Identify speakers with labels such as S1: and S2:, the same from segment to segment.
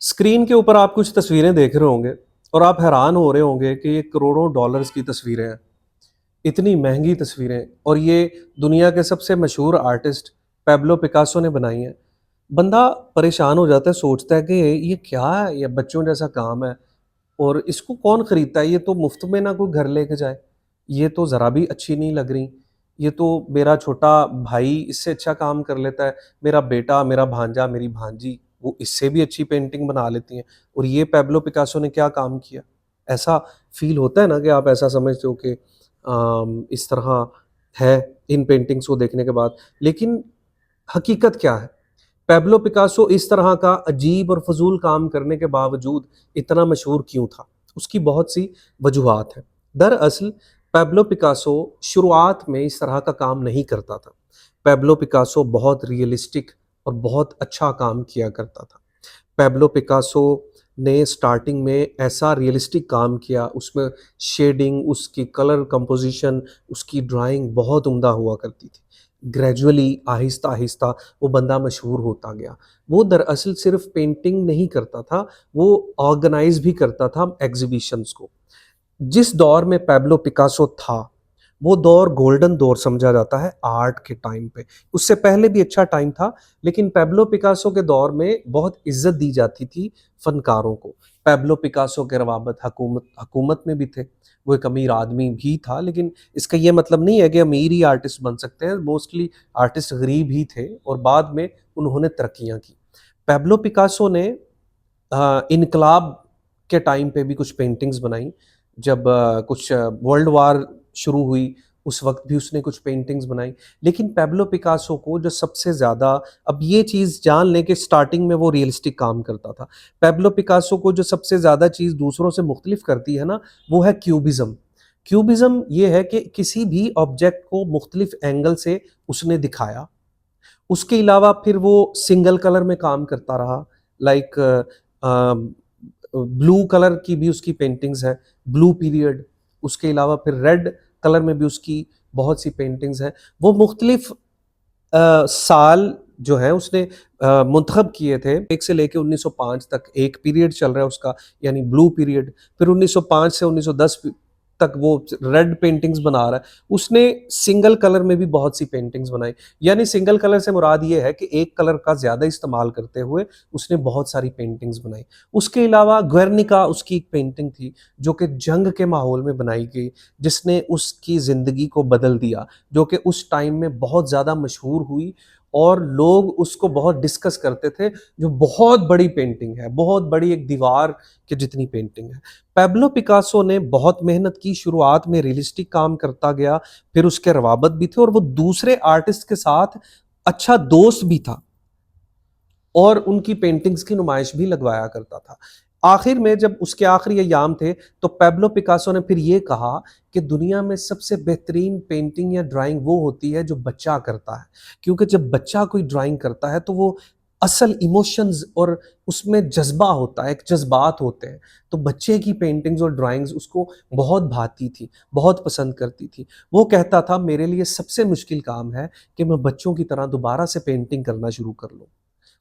S1: Screen के ऊपर आप कुछ तस्वीरें देख रहे होंगे और आप हैरान हो रहे होंगे कि ये करोड़ों डॉलर्स की तस्वीरें हैं। इतनी महंगी तस्वीरें और ये दुनिया के सबसे मशहूर आर्टिस्ट पैब्लो पिकासो ने बनाई हैं। बंदा परेशान हो जाता है, सोचता है कि ये क्या है, ये बच्चों जैसा काम है और इसको कौन खरीदता है? ये तो मुफ्त में ना कोई घर लेके जाए, ये तो ज़रा भी अच्छी नहीं लग रही। ये तो मेरा छोटा भाई इससे अच्छा काम कर लेता है, मेरा बेटा, मेरा भांजा, मेरी भांजी वो इससे भी अच्छी पेंटिंग बना लेती हैं और ये पैब्लो पिकासो ने क्या काम किया? ऐसा फ़ील होता है ना कि आप ऐसा समझते हो कि इस तरह है इन पेंटिंग्स को देखने के बाद। लेकिन हकीकत क्या है? पैब्लो पिकासो इस तरह का अजीब और फ़ज़ूल काम करने के बावजूद इतना मशहूर क्यों था? उसकी बहुत सी वजूहात हैं। दरअसल पैब्लो पिकासो शुरुआत में इस तरह का काम नहीं करता था। पैब्लो पिकासो बहुत रियलिस्टिक और बहुत अच्छा काम किया करता था। पैब्लो पिकासो ने स्टार्टिंग में ऐसा रियलिस्टिक काम किया, उसमें शेडिंग, उसकी कलर कंपोज़िशन, उसकी ड्राइंग बहुत उम्दा हुआ करती थी। ग्रेजुअली आहिस्ता-आहिस्ता वो बंदा मशहूर होता गया। वो दरअसल सिर्फ़ पेंटिंग नहीं करता था, वो ऑर्गेनाइज़ भी करता था एग्ज़िबिशन्स को। जिस दौर में पैब्लो पिकासो था, वो दौर गोल्डन दौर समझा जाता है आर्ट के टाइम पे। उससे पहले भी अच्छा टाइम था, लेकिन पैब्लो पिकासो के दौर में बहुत इज़्ज़त दी जाती थी फ़नकारों को। पैब्लो पिकासो के रवाबत हुकूमत हुकूमत में भी थे। वो एक अमीर आदमी भी था, लेकिन इसका ये मतलब नहीं है कि अमीर ही आर्टिस्ट बन सकते हैं। मोस्टली आर्टिस्ट गरीब ही थे और बाद में उन्होंने तरक्कियाँ की। पैब्लो पिकासो ने इनकलाब के टाइम पे भी कुछ पेंटिंग्स बनाई। जब कुछ वर्ल्ड वार शुरू हुई, उस वक़्त भी उसने कुछ पेंटिंग्स बनाई। लेकिन पैब्लो पिकासो को जो सबसे ज़्यादा, अब ये चीज़ जान लें कि स्टार्टिंग में वो रियलिस्टिक काम करता था। पैब्लो पिकासो को जो सबसे ज़्यादा चीज़ दूसरों से मुख्तलिफ करती है ना, वो है क्यूबिज़्म। क्यूबिज़्म ये है कि किसी भी ऑब्जेक्ट को मुख्तलिफ एंगल से उसने दिखाया। उसके अलावा फिर वो सिंगल कलर में काम करता रहा। लाइक ब्लू कलर की भी उसकी पेंटिंग्स है, ब्लू पीरियड। उसके अलावा फिर रेड कलर में भी उसकी बहुत सी पेंटिंग्स हैं। वो मुख्तलिफ साल जो है उसने मुंतखब किए थे। 1 से लेके 1905 तक एक पीरियड चल रहा है उसका, यानी ब्लू पीरियड। फिर 1905 से 1910 तक वो रेड पेंटिंग्स बना रहा है। उसने सिंगल कलर में भी बहुत सी पेंटिंग्स बनाई। यानी सिंगल कलर से मुराद ये है कि एक कलर का ज़्यादा इस्तेमाल करते हुए उसने बहुत सारी पेंटिंग्स बनाई। उसके अलावा गुएर्निका उसकी एक पेंटिंग थी, जो कि जंग के माहौल में बनाई गई, जिसने उसकी ज़िंदगी को बदल दिया, जो कि उस टाइम में बहुत ज़्यादा मशहूर हुई और लोग उसको बहुत डिस्कस करते थे। जो बहुत बड़ी पेंटिंग है, बहुत बड़ी एक दीवार के जितनी पेंटिंग है। पैब्लो पिकासो ने बहुत मेहनत की, शुरुआत में रियलिस्टिक काम करता गया, फिर उसके रवाबत भी थे और वो दूसरे आर्टिस्ट के साथ अच्छा दोस्त भी था और उनकी पेंटिंग्स की नुमाइश भी लगवाया करता था। आखिर में जब उसके आखिरी अय्याम थे, तो पैब्लो पिकासो ने फिर ये कहा कि दुनिया में सबसे बेहतरीन पेंटिंग या ड्राइंग वो होती है जो बच्चा करता है। क्योंकि जब बच्चा कोई ड्राइंग करता है तो वो असल इमोशंस और उसमें जज़्बा होता है, एक जज़्बात होते हैं। तो बच्चे की पेंटिंग्स और ड्राइंग्स उसको बहुत भाती थी, बहुत पसंद करती थी। वो कहता था मेरे लिए सबसे मुश्किल काम है कि मैं बच्चों की तरह दोबारा से पेंटिंग करना शुरू कर लूँ।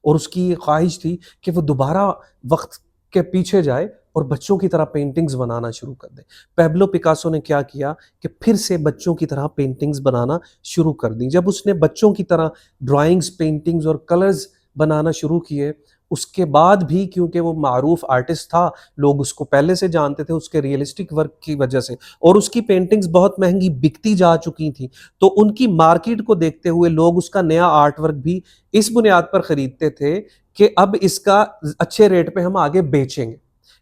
S1: और उसकी ये ख्वाहिश थी कि वो दोबारा वक़्त के पीछे जाए और बच्चों की तरह पेंटिंग्स बनाना शुरू कर दे। पैब्लो पिकासो ने क्या किया कि फिर से बच्चों की तरह पेंटिंग्स बनाना शुरू कर दी। जब उसने बच्चों की तरह ड्राइंग्स, पेंटिंग्स और कलर्स बनाना शुरू किए, उसके बाद भी क्योंकि वो मारूफ आर्टिस्ट था, लोग उसको पहले से जानते थे उसके रियलिस्टिक वर्क की वजह से और उसकी पेंटिंग्स बहुत महँगी बिकती जा चुकी थी। तो उनकी मार्केट को देखते हुए लोग उसका नया आर्ट वर्क भी इस बुनियाद पर खरीदते थे कि अब इसका अच्छे रेट पे हम आगे बेचेंगे।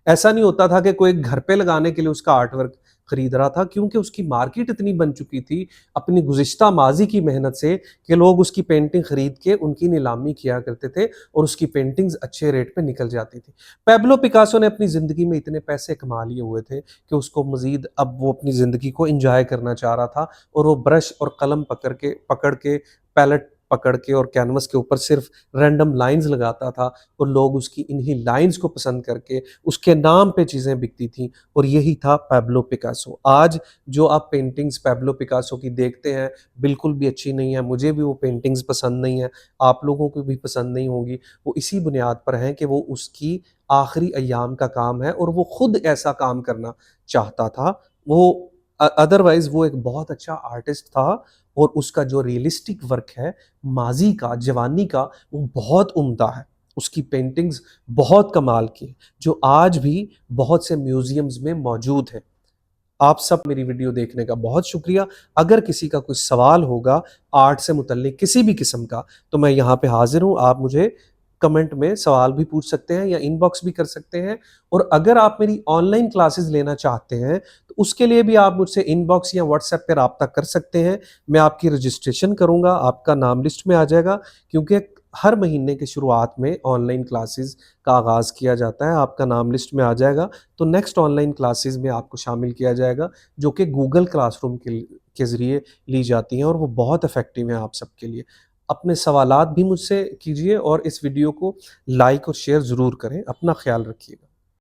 S1: ऐसा नहीं होता था कि कोई घर पे लगाने के लिए उसका आर्ट वर्क खरीद रहा था, क्योंकि उसकी मार्केट इतनी बन चुकी थी अपनी गुज़िश्ता माज़ी की मेहनत से कि लोग उसकी पेंटिंग खरीद के उनकी नीलामी किया करते थे और उसकी पेंटिंग्स अच्छे रेट पे निकल जाती थी। पैब्लो पिकासो ने अपनी ज़िंदगी में इतने पैसे कमा लिए हुए थे कि उसको मज़ीद अब वो अपनी ज़िंदगी को एन्जॉय करना चाह रहा था और वो ब्रश और कलम पकड़ के पैलेट पकड़ के और कैनवस के ऊपर सिर्फ रैंडम लाइंस लगाता था और लोग उसकी इन्हीं लाइंस को पसंद करके उसके नाम पे चीज़ें बिकती थी और यही था पैब्लो पिकासो। आज जो आप पेंटिंग्स पैब्लो पिकासो की देखते हैं बिल्कुल भी अच्छी नहीं है, मुझे भी वो पेंटिंग्स पसंद नहीं है, आप लोगों को भी पसंद नहीं होंगी। वो इसी बुनियाद पर हैं कि वो उसकी आखिरी अय्याम का काम है और वो खुद ऐसा काम करना चाहता था। वो अदरवाइज़ वो एक बहुत अच्छा आर्टिस्ट था और उसका जो रियलिस्टिक वर्क है माज़ी का, जवानी का, वो बहुत उम्दा है। उसकी पेंटिंग्स बहुत कमाल की हैं, जो आज भी बहुत से म्यूज़ियम्स में मौजूद हैं। आप सब मेरी वीडियो देखने का बहुत शुक्रिया। अगर किसी का कोई सवाल होगा आर्ट से मुतल्लिक किसी भी किस्म का, तो मैं यहाँ पे हाज़िर हूँ। आप मुझे कमेंट में सवाल भी पूछ सकते हैं या इनबॉक्स भी कर सकते हैं और अगर आप मेरी ऑनलाइन क्लासेस लेना चाहते हैं, तो उसके लिए भी आप मुझसे इनबॉक्स या व्हाट्सएप पे राब्ता कर सकते हैं। मैं आपकी रजिस्ट्रेशन करूँगा, आपका नाम लिस्ट में आ जाएगा क्योंकि हर महीने की शुरुआत में ऑनलाइन क्लासेस का आगाज़ किया जाता है। आपका नाम लिस्ट में आ जाएगा, तो नेक्स्ट ऑनलाइन क्लासेस में आपको शामिल किया जाएगा, जो कि गूगल क्लासरूम के ज़रिए ली जाती हैं और वो बहुत इफ़ेक्टिव हैं आप सबके लिए। अपने सवालात भी मुझसे कीजिए और इस वीडियो को लाइक और शेयर ज़रूर करें। अपना ख़्याल रखिएगा।